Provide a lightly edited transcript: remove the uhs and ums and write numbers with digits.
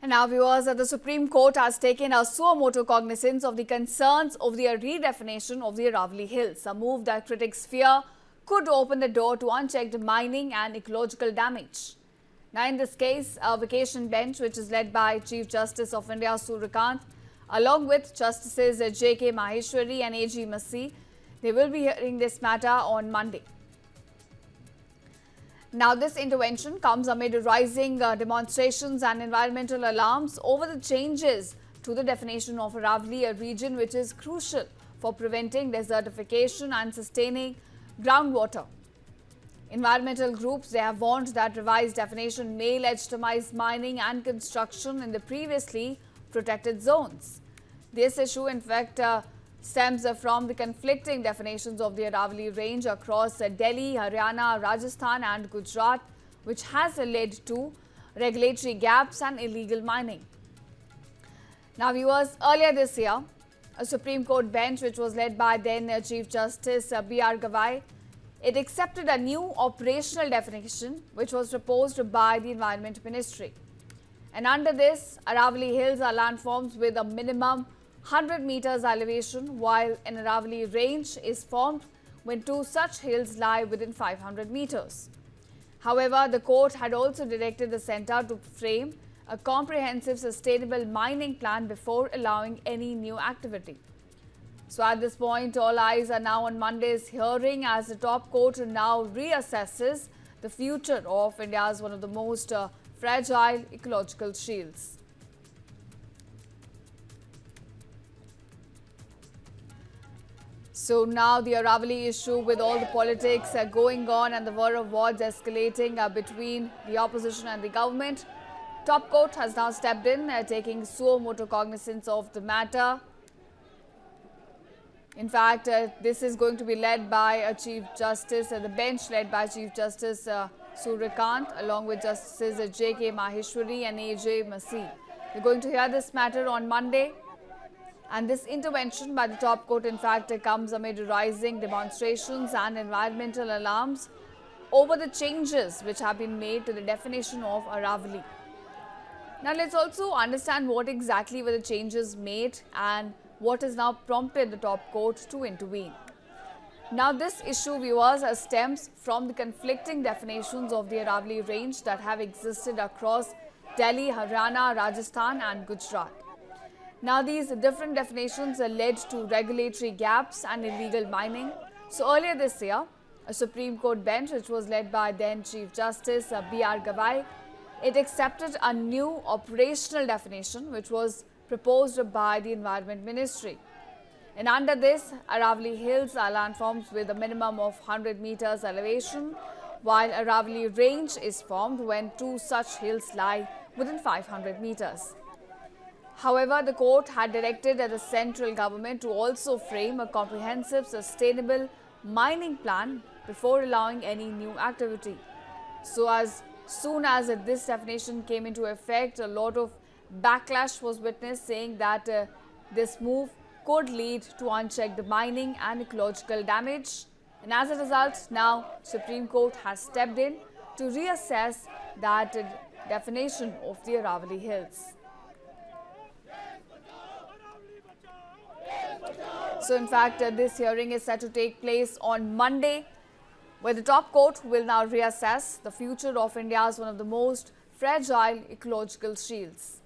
And now, viewers, the Supreme Court has taken a suo motu cognizance of the concerns of the redefinition of the Aravalli Hills, a move that critics fear could open the door to unchecked mining and ecological damage. Now, in this case, a vacation bench, which is led by Chief Justice of India Suryakant, along with Justices J.K. Maheshwari and A.G. Massey, they will be hearing this matter on Monday. Now, this intervention comes amid rising demonstrations and environmental alarms over the changes to the definition of Aravalli, a region which is crucial for preventing desertification and sustaining groundwater. Environmental groups, they have warned that revised definition may legitimize mining and construction in the previously protected zones. This issue, in fact, stems from the conflicting definitions of the Aravalli range across Delhi, Haryana, Rajasthan and Gujarat, which has led to regulatory gaps and illegal mining. Now, viewers, earlier this year, a Supreme Court bench, which was led by then Chief Justice B.R. Gavai, it accepted a new operational definition which was proposed by the Environment Ministry. And under this, Aravalli Hills are landforms with a minimum 100 meters elevation, while an Aravalli range is formed when two such hills lie within 500 meters. However, the court had also directed the centre to frame a comprehensive sustainable mining plan before allowing any new activity. So at this point, all eyes are now on Monday's hearing as the top court now reassesses the future of India's one of the most fragile ecological shields. So now the Aravalli issue, with all the politics going on and the war of words escalating between the opposition and the government, top court has now stepped in, taking suo motu cognizance of the matter. In fact, this is going to be led by a Chief Justice, the bench led by Chief Justice Suryakant, along with Justices J.K. Maheshwari and A.J. Massey. We're going to hear this matter on Monday. And this intervention by the top court, in fact, comes amid rising demonstrations and environmental alarms over the changes which have been made to the definition of Aravalli. Now, let's also understand what exactly were the changes made and what has now prompted the top court to intervene. Now, this issue, viewers, stems from the conflicting definitions of the Aravalli range that have existed across Delhi, Haryana, Rajasthan and Gujarat. Now, these different definitions led to regulatory gaps and illegal mining. So, earlier this year, a Supreme Court bench, which was led by then Chief Justice B.R. Gavai, it accepted a new operational definition which was proposed by the Environment Ministry. And under this, Aravalli Hills are landforms with a minimum of 100 meters elevation, while Aravalli range is formed when two such hills lie within 500 meters. However, the court had directed the central government to also frame a comprehensive sustainable mining plan before allowing any new activity. So as soon as this definition came into effect, a lot of backlash was witnessed, saying that this move could lead to unchecked mining and ecological damage. And as a result, now Supreme Court has stepped in to reassess that definition of the Aravalli Hills. So, in fact, this hearing is set to take place on Monday, where the top court will now reassess the future of India's one of the most fragile ecological shields.